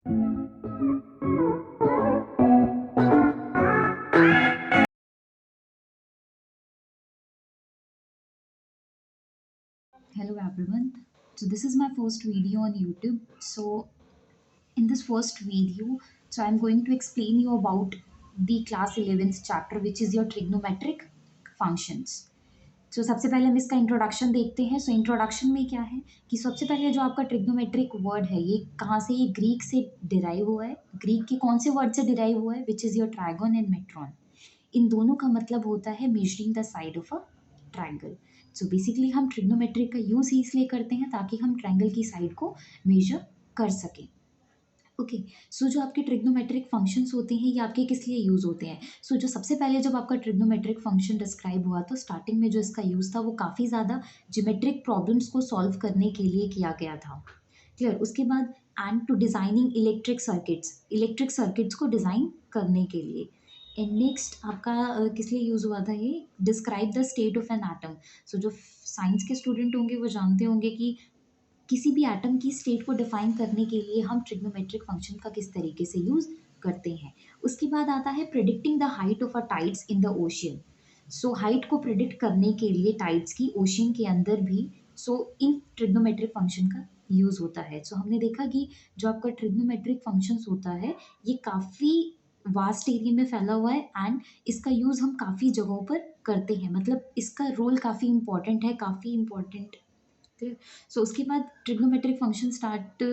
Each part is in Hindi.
Hello everyone. So this is my first video on YouTube. So in this first video, I'm going to explain you about the class 11th chapter which is your trigonometric functions. So सबसे पहले हम इसका इंट्रोडक्शन देखते हैं. सो इंट्रोडक्शन में क्या है कि सबसे पहले जो आपका ट्रिग्नोमेट्रिक वर्ड है ये कहाँ से, ये ग्रीक से डिराइव हुआ है. ग्रीक के कौन से वर्ड से डिराइव हुआ है? Which is your trigon and metron. इन दोनों का मतलब होता है measuring the side of a triangle. So basically हम ट्रिग्नोमेट्रिक का यूज़ ही इसलिए करते हैं ताकि हम ट्रायंगल की साइड को मेजर कर सकें. ओके. सो जो आपके ट्रिग्नोमेट्रिक फंक्शंस होते हैं ये आपके किस लिए यूज़ होते हैं? सो जो सबसे पहले जब आपका ट्रिग्नोमेट्रिक फंक्शन डिस्क्राइब हुआ तो स्टार्टिंग में जो इसका यूज़ था वो काफ़ी ज़्यादा ज्योमेट्रिक प्रॉब्लम्स को सॉल्व करने के लिए किया गया था. क्लियर. उसके बाद and to designing electric circuits को डिज़ाइन करने के लिए. एंड नेक्स्ट आपका किस लिए यूज़ हुआ था ये? Describe the state of an atom. So जो साइंस के स्टूडेंट होंगे वो जानते होंगे कि किसी भी एटम की स्टेट को डिफाइन करने के लिए हम ट्रिग्नोमेट्रिक फंक्शन का किस तरीके से यूज़ करते हैं. उसके बाद आता है predicting the height of a tides in the ocean. So height को प्रिडिक्ट करने के लिए टाइड्स की ओशियन के अंदर भी सो इन ट्रिग्नोमेट्रिक फंक्शन का यूज़ होता है. सो हमने देखा कि जो आपका ट्रिग्नोमेट्रिक फंक्शंस होता है ये काफ़ी वास्ट एरिया में फैला हुआ है एंड इसका यूज़ हम काफ़ी जगहों पर करते हैं. मतलब इसका रोल काफ़ी इंपॉर्टेंट है, काफ़ी इंपॉर्टेंट. ठीक है. सो उसके बाद ट्रिग्नोमेट्रिक फंक्शन स्टार्ट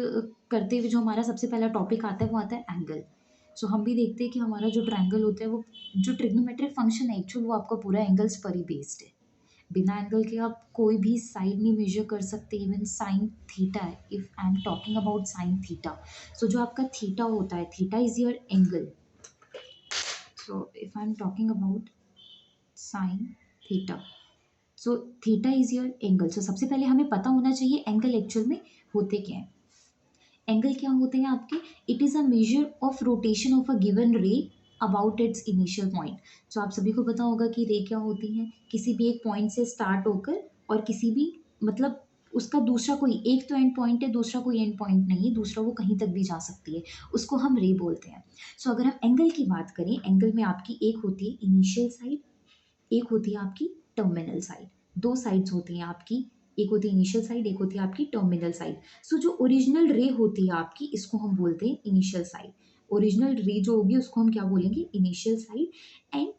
करते हुए जो हमारा सबसे पहला टॉपिक आता है वो आता है एंगल. सो हम भी देखते हैं कि हमारा जो ट्रायंगल होता है वो जो ट्रिग्नोमेट्रिक फंक्शन है एक्चुअल वो आपका पूरा एंगल्स पर ही बेस्ड है. बिना एंगल के आप कोई भी साइड नहीं मेजर कर सकते. इवन साइन थीटा है, if I am talking about sine theta. So जो आपका थीटा होता है, theta is your angle. So if I am talking about sine theta, so theta is your angle. So सबसे पहले हमें पता होना चाहिए एंगल एक्चुअल में होते क्या हैं. एंगल क्या होते हैं आपके? It is a measure of rotation of a given रे अबाउट इट्स इनिशियल पॉइंट. सो आप सभी को पता होगा कि रे क्या होती हैं. किसी भी एक पॉइंट से स्टार्ट होकर और किसी भी मतलब उसका दूसरा कोई एक तो एंड पॉइंट है, दूसरा कोई एंड पॉइंट नहीं है, दूसरा वो कहीं तक भी जा सकती है, उसको हम रे बोलते हैं. सो अगर हम एंगल की बात करें, एंगल में आपकी एक होती है इनिशियल साइड, एक होती है आपकी टर्मिनल साइड. दो साइड्स होती हैं आपकी, एक होती है इनिशियल साइड, एक होती है आपकी टर्मिनल साइड. सो जो ओरिजिनल रे होती है आपकी इसको हम बोलते हैं इनिशियल साइड. ओरिजिनल रे जो होगी उसको हम क्या बोलेंगे? Initial side. And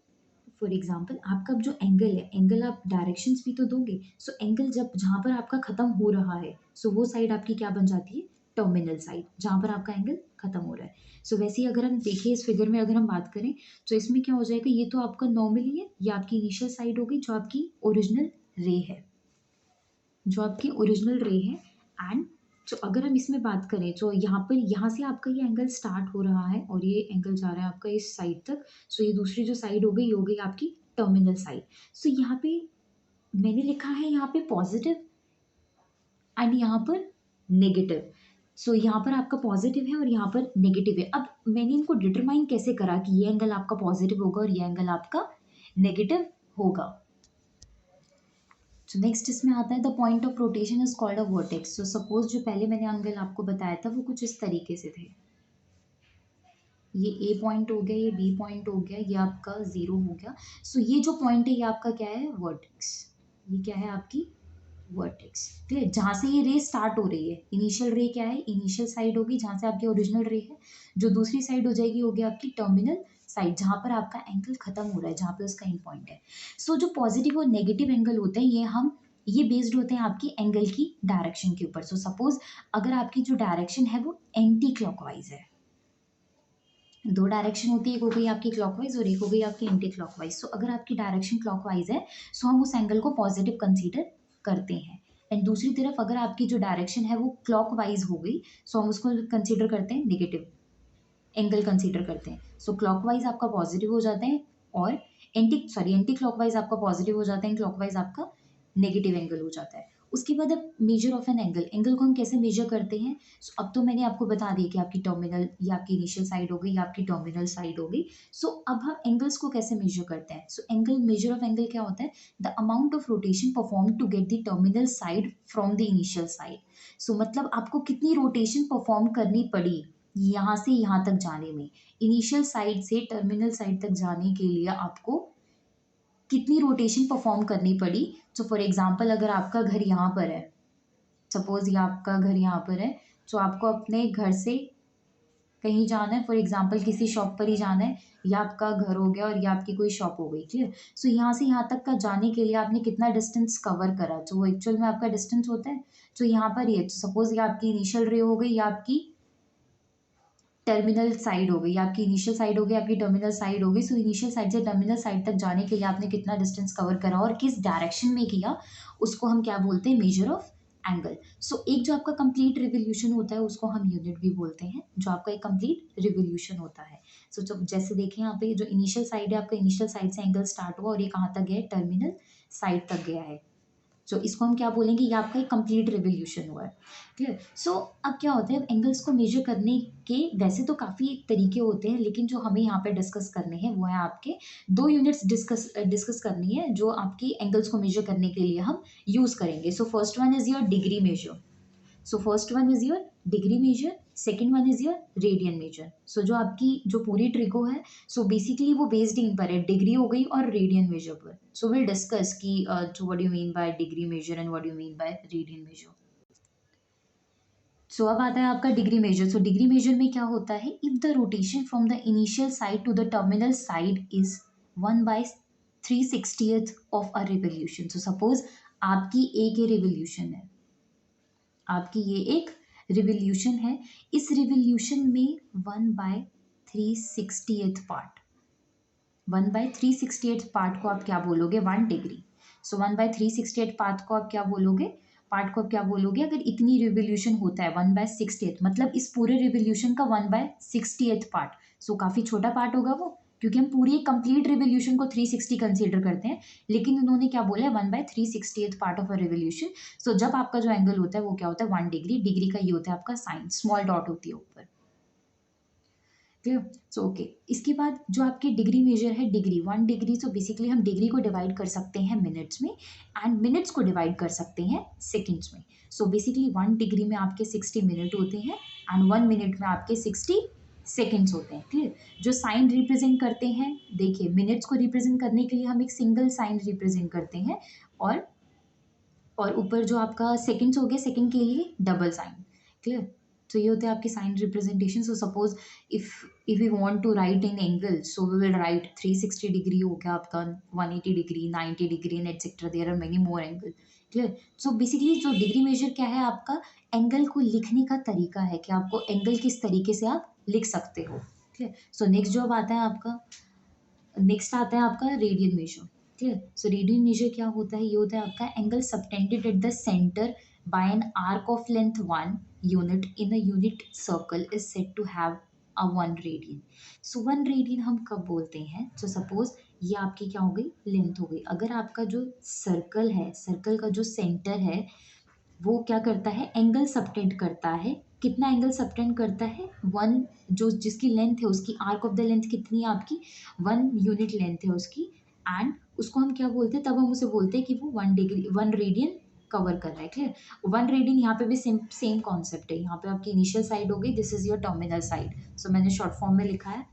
for example आपका जो एंगल है, एंगल आप डायरेक्शंस भी तो दोगे. सो एंगल जब जहाँ पर आपका खत्म हो रहा है सो वो साइड आपकी क्या बन जाती है? टर्मिनल साइड, जहाँ पर आपका एंगल खत्म हो रहा है. सो वैसे ही अगर हम देखिए इस फिगर में अगर हम बात करें तो इसमें क्या हो जाएगा, ये तो आपका नॉर्मली है, ये आपकी इनिशियल साइड होगी जो आपकी ओरिजिनल रे है, जो आपकी ओरिजिनल रे है. एंड जो अगर हम इसमें बात करें तो यहाँ पर, यहाँ से आपका ये एंगल स्टार्ट हो रहा है और ये एंगल जा रहा है आपका इस साइड तक. सो ये दूसरी जो साइड हो गई ये हो गई आपकी टर्मिनल साइड. सो यहाँ पे मैंने लिखा है यहाँ पे पॉजिटिव एंड यहाँ पर नेगेटिव. सो यहाँ पर आपका पॉजिटिव है और यहाँ पर नेगेटिव है. अब मैंने इनको डिटरमाइन कैसे करा कि ये एंगल आपका पॉजिटिव होगा और ये एंगल आपका नेगेटिव होगा. सो नेक्स्ट इसमें आता है the point of rotation is called a vertex. So suppose जो पहले मैंने एंगल आपको बताया था वो कुछ इस तरीके से थे. ये ए पॉइंट हो गया, ये बी पॉइंट हो गया, ये आपका जीरो हो गया. सो ये जो पॉइंट है ये आपका क्या है? वर्टेक्स. ये क्या है आपकी? वर्टेक्स. क्लियर. जहाँ से ये रे स्टार्ट हो रही है, इनिशियल रे क्या है? इनिशियल साइड होगी जहाँ से आपकी ओरिजिनल रे है. जो दूसरी साइड हो जाएगी होगी आपकी टर्मिनल साइड, जहाँ पर आपका एंगल खत्म हो रहा है, जहाँ पे उसका एंड पॉइंट है. सो जो पॉजिटिव और नेगेटिव एंगल होते हैं ये बेस्ड होते हैं आपकी एंगल की डायरेक्शन के ऊपर. सो सपोज अगर आपकी जो डायरेक्शन है वो एंटी क्लॉकवाइज है, दो डायरेक्शन होती है, एक हो गई आपकी क्लॉकवाइज और एक हो गई आपकी एंटी क्लॉकवाइज. सो अगर आपकी डायरेक्शन क्लॉकवाइज है सो हम उस एंगल को पॉजिटिव कंसीडर करते हैं. एंड दूसरी तरफ अगर आपकी जो डायरेक्शन है वो क्लॉकवाइज हो गई सो हम उसको कंसीडर करते हैं नेगेटिव एंगल कंसीडर करते हैं. सो क्लॉकवाइज आपका पॉजिटिव हो जाते हैं और एंटी क्लॉकवाइज आपका पॉजिटिव हो जाते हैं, क्लॉकवाइज आपका नेगेटिव एंगल हो जाता है. उसके बाद अब measure of an angle, angle को हम कैसे मेजर करते हैं. सो अब तो मैंने आपको बता दिया कि आपकी टर्मिनल, ये आपकी इनिशियल साइड हो गई, ये आपकी टर्मिनल साइड हो गई. सो अब हम एंगल्स को कैसे मेजर करते हैं. So angle, measure of angle क्या होता है? The amount of rotation perform to get the terminal side from the initial side. So मतलब आपको कितनी रोटेशन परफॉर्म करनी पड़ी यहाँ से यहाँ तक जाने में, इनिशियल साइड से टर्मिनल साइड तक जाने के लिए आपको कितनी रोटेशन परफॉर्म करनी पड़ी। तो फॉर एग्जांपल अगर आपका घर यहाँ पर है, सपोज ये आपका घर यहाँ पर है, तो आपको अपने घर से कहीं जाना है, फॉर एग्जांपल किसी शॉप पर ही जाना है, या आपका घर हो गया और या आपकी कोई शॉप हो गई, क्लियर। सो यहाँ से यहाँ तक का जाने के लिए आपने कितना डिस्टेंस कवर करा, तो वो एक्चुअल में आपका डिस्टेंस होता है। तो यहाँ पर ये सपोज ये आपकी इनिशियल रे हो गई या आपकी टर्मिनल साइड हो गई, आपकी इनिशियल साइड हो गई, आपकी टर्मिनल साइड हो गई। सो इनिशियल साइड से टर्मिनल साइड तक जाने के लिए आपने कितना डिस्टेंस कवर करा और किस डायरेक्शन में किया, उसको हम क्या बोलते हैं, मेजर ऑफ एंगल। सो एक जो आपका कंप्लीट रिवोल्यूशन होता है उसको हम यूनिट भी बोलते हैं, जो आपका एक कंप्लीट रिवोल्यूशन होता है। सो जब जैसे देखें यहाँ पे जो इनिशियल साइड है, आपका इनिशियल साइड से एंगल स्टार्ट हुआ और ये कहाँ तक गया है, टर्मिनल साइड तक गया है। सो इसको हम क्या बोलेंगे, ये आपका एक कंप्लीट रिवोल्यूशन हुआ है, क्लियर। सो अब क्या होता है, अब एंगल्स को मेजर करने के वैसे तो काफ़ी तरीके होते हैं, लेकिन जो हमें यहाँ पे डिस्कस करने हैं वो है आपके दो यूनिट्स डिस्कस करनी है जो आपकी एंगल्स को मेजर करने के लिए हम यूज़ करेंगे। So first one is your degree measure. So first one is your degree measure, second one is your radian measure. So जो आपकी जो पूरी ट्रिको है, सो बेसिकली वो बेस्ड इन पर है, डिग्री हो गई और रेडियन मेजर पर। सो विल डिस्कस कि जो what you mean by degree measure and what you mean by radian measure. So अब आता है आपका degree measure. So degree measure में क्या होता है, if the rotation from the initial side to the terminal side is 1/360th of a revolution. So suppose आपकी एक ये रिवोल्यूशन है, आपकी ये एक रिवोल्यूशन है, इस रिवोल्यूशन में 1/360th पार्ट, 1/360th पार्ट को आप क्या बोलोगे, 1 डिग्री। सो 1/360th पार्ट को आप क्या बोलोगे, अगर इतनी रिवोल्यूशन होता है 1/60th, मतलब इस पूरे रिवोल्यूशन का 1/60th पार्ट। सो काफ़ी छोटा पार्ट होगा वो, क्योंकि हम पूरी कंप्लीट रिवोल्यूशन को 360 कंसीडर करते हैं, लेकिन उन्होंने क्या बोला है, 1/360th part of a revolution. So जब आपका जो एंगल होता है वो क्या होता है, 1 डिग्री। डिग्री का ये होता है आपका साइन, स्मॉल डॉट होती है ऊपर, क्लियर। सो ओके, इसके बाद जो आपकी डिग्री मेजर है, डिग्री 1 डिग्री। सो बेसिकली हम डिग्री को डिवाइड कर सकते हैं मिनट्स में, एंड मिनट्स को डिवाइड कर सकते हैं सेकेंड्स में। सो बेसिकली 1 डिग्री में आपके 60 मिनट होते हैं एंड 1 मिनट में आपके 60 सेकेंड्स होते हैं, क्लियर। जो साइन रिप्रेजेंट करते हैं, देखिए मिनट्स को रिप्रेजेंट करने के लिए हम एक सिंगल साइन रिप्रेजेंट करते हैं, और ऊपर जो आपका सेकेंड्स हो गया, सेकेंड के लिए डबल साइन, क्लियर। तो ये होते हैं आपके sine representation. So suppose if you want to write in angle, so we will write 360 degree हो गया आपका, 180 degree, 90 degree and etcetera, there are many more angle, clear. So basically जो डिग्री मेजर क्या है, आपका एंगल को लिखने का तरीका है कि आपको एंगल किस तरीके से आप लिख सकते हो, क्लियर। सो नेक्स्ट जो अब आता है आपका, नेक्स्ट आता है आपका radian measure, clear. So radian measure क्या होता है, ये होता है आपका angle subtended at the centre by an arc of length 1 unit in a unit circle is said to have a 1 radian. So 1 radian हम कब बोलते हैं, तो सपोज ये आपकी क्या हो गई, लेंथ हो गई। अगर आपका जो सर्कल है, सर्कल का जो सेंटर है वो क्या करता है, एंगल सबटेंड करता है। कितना एंगल सबटेंड करता है, 1, जो जिसकी लेंथ है, उसकी आर्क ऑफ द लेंथ कितनी है आपकी, 1 यूनिट लेंथ है उसकी, एंड उसको हम क्या बोलते हैं, तब हम उसे बोलते हैं कि वो 1 डिग्री 1 रेडियन कवर कर रहा है, क्लियर। 1 रेडियन यहाँ पे भी सेम सेम कॉन्सेप्ट है। यहाँ पे आपकी इनिशियल साइड हो गई, this is your terminal side. So मैंने शॉर्ट फॉर्म में लिखा है,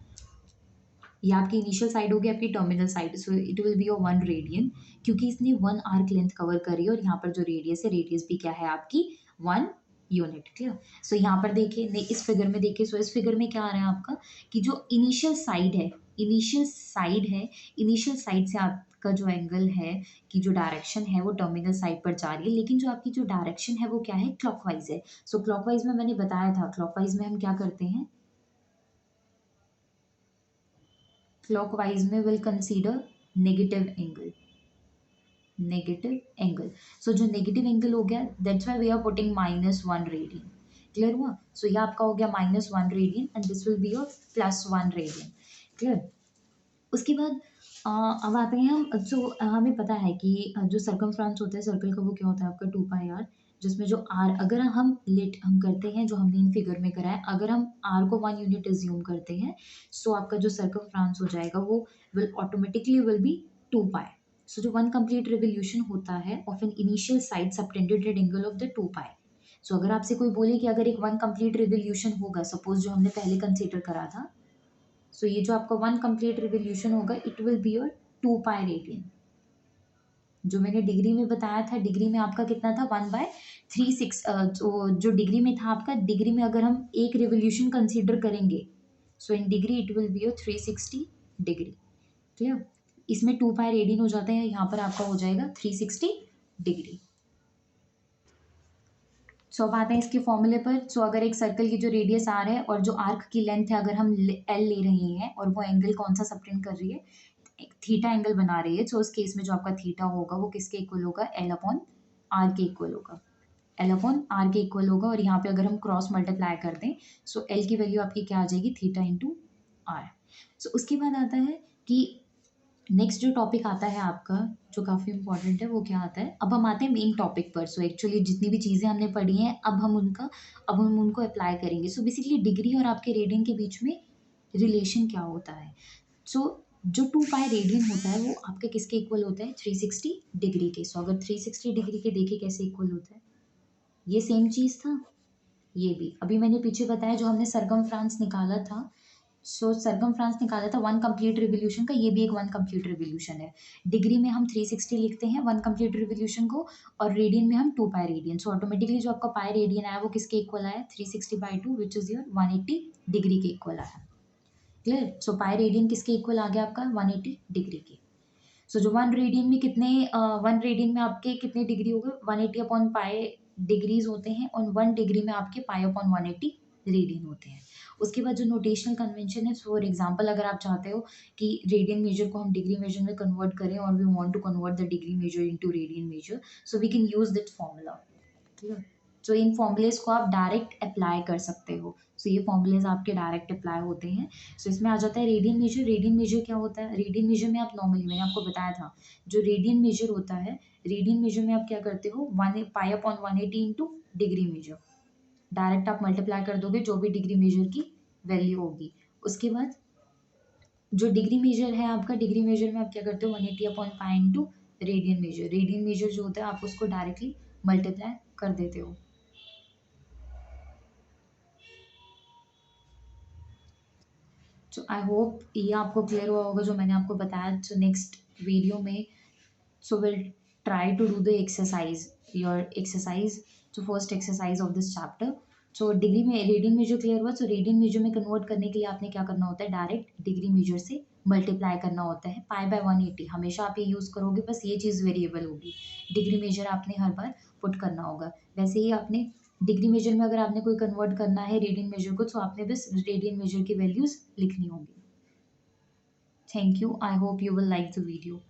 ये आपकी इनिशियल साइड होगी, आपकी terminal side. So it will be your 1 radian, क्योंकि इसने 1 आर्क लेंथ कवर करी है, और यहाँ पर जो रेडियस है, रेडियस भी क्या है आपकी 1 यूनिट, क्लियर। सो यहाँ पर देखिए, इस फिगर में देखिए, सो इस फिगर में क्या आ रहा है आपका, कि जो इनिशियल साइड है, इनिशियल साइड से आपका जो एंगल है, कि जो डायरेक्शन है वो टर्मिनल साइड पर जा रही है, लेकिन जो आपकी जो डायरेक्शन है वो क्या है, क्लॉकवाइज है। सो क्लॉकवाइज में मैंने बताया था, क्लॉकवाइज में हम क्या करते हैं, क्लॉकवाइज में will consider negative angle. So जो नेगेटिव एंगल हो गया, that's why we are putting -1 radian, clear हुआ। सो ये आपका हो गया -1 radian and this will be your +1 radian, clear. उसके बाद अब आते हैं हम, जो हमें पता है कि जो सर्कमफ्रेंस होता है सर्कल का, वो क्या होता है आपका 2πr, जिसमें जो आर, अगर हम करते हैं, जो हमने इन फिगर में करा है, अगर हम आर को 1 यूनिट एज्यूम करते हैं, सो आपका जो सर्कमफ्रेंस हो जाएगा वो will automatically will be 2π। So जो 1 कंप्लीट रिवोल्यूशन होता है of an initial side subtended at angle of the 2π, so अगर आपसे कोई बोले कि अगर एक वन कंप्लीट रिवोल्यूशन होगा, सपोज जो हमने पहले कंसिडर करा था, सो ये जो आपका वन कंप्लीट रिवोल्यूशन होगा it will be your 2 pi radian. जो मैंने डिग्री में बताया था, डिग्री में आपका कितना था, 1/36। जो डिग्री में था आपका, डिग्री में अगर हम एक रिवोल्यूशन कंसीडर करेंगे, so in degree it will be your 360 degree. Clear? इसमें 2 पाई रेडियन हो जाते हैं, यहाँ पर आपका हो जाएगा 360 डिग्री। सो अब आते हैं इसके फॉर्मूले पर। सो अगर एक सर्कल की जो रेडियस आर है और जो आर्क की लेंथ है अगर हम एल ले रहे हैं और वो एंगल कौन सा सबटेंड कर रही है, एक थीटा एंगल बना रही है, सो उस केस में जो आपका थीटा होगा वो किसके इक्वल होगा, एल अपॉन आर के इक्वल होगा। एल अपॉन आर के इक्वल होगा और यहाँ पे अगर हम क्रॉस मल्टीप्लाई कर दें, सो एल की वैल्यू आपकी क्या आ जाएगी, थीटा इंटू आर। सो उसके बाद आता है कि नेक्स्ट जो टॉपिक आता है आपका जो काफ़ी इंपॉर्टेंट है, वो क्या आता है, अब हम आते हैं मेन टॉपिक पर। सो एक्चुअली जितनी भी चीज़ें हमने पढ़ी हैं अब हम उनको अप्लाई करेंगे। सो बेसिकली डिग्री और आपके रेडियन के बीच में रिलेशन क्या होता है। सो जो 2 पाई रेडियन होता है वो आपके किसके इक्वल होता है, 360 डिग्री के। सो अगर 360 डिग्री के देखे कैसे इक्वल होता है, ये सेम चीज़ था, ये भी अभी मैंने पीछे बताया जो हमने सरकमफ्रेंस निकाला था। सो सरकमफ्रेंस निकाला था वन कंप्लीट रिवोल्यूशन का, ये भी एक वन कंप्लीट रिवोल्यूशन है। डिग्री में हम 360 लिखते हैं वन कंप्लीट रिवोल्यूशन को, और रेडियन में हम 2 पाई रेडियन। सो ऑटोमेटिकली जो आपका पाई रेडियन आया वो किसके इक्वल आया, 360/2 विच इज़ योर 180 डिग्री के इक्वल आया। क्लियर? सो पाई रेडियन किसके इक्वल आ गया आपका, 180 डिग्री के। सो जो वन रेडियन में आपके कितने डिग्री हो गए, 180/पाई डिग्रीज होते हैं, और 1 डिग्री में आपके पाई/180 रेडियन होते हैं। उसके बाद जो नोटेशनल कन्वेंशन है, फॉर एग्जांपल अगर आप चाहते हो कि रेडियन मेजर को हम डिग्री मेजर में कन्वर्ट करें और we want to convert the degree measure into radian measure, so we can use that formula. Clear? So इन फॉर्मूलेज को आप डायरेक्ट अप्लाई कर सकते हो। सो ये फॉर्मूलेज आपके डायरेक्ट अप्लाई होते हैं। सो इसमें आ जाता है रेडियन मेजर। रेडियन मेजर क्या होता है, रेडियन मेजर में आप नॉर्मली, मैंने आपको बताया था, जो रेडियन मेजर होता है, रेडियन मेजर में आप क्या करते हो, वन पाई/180 इंटू डिग्री मेजर, डायरेक्ट आप मल्टीप्लाई कर दोगे जो भी डिग्री मेजर की वैल्यू होगी। उसके बाद जो डिग्री मेजर है आपका, डिग्री मेजर में आप क्या करते हो, 180/पाई into radian measure. Radian measure जो होता है आप उसको डायरेक्टली मल्टीप्लाई कर देते हो। सो आई होप ये आपको क्लियर हुआ होगा जो मैंने आपको बताया। सो नेक्स्ट वीडियो में, so will try to do the exercise, your exercise, so first exercise of this chapter. So degree में रेडियन मेजर क्लियर हुआ। सो रेडियन मेजर में कन्वर्ट करने के लिए आपने क्या करना होता है, डायरेक्ट डिग्री मेजर से मल्टीप्लाई करना होता है। पाई/180 हमेशा आप ये यूज़ करोगे, बस ये चीज़ वेरिएबल होगी, डिग्री मेजर आपने हर बार पुट करना होगा। वैसे ही आपने डिग्री मेजर में अगर आपने कोई कन्वर्ट करना है रेडियन मेजर को, तो आपने बस रेडियन मेजर की वैल्यूज़ लिखनी होगी। Thank you, I hope you will like the video.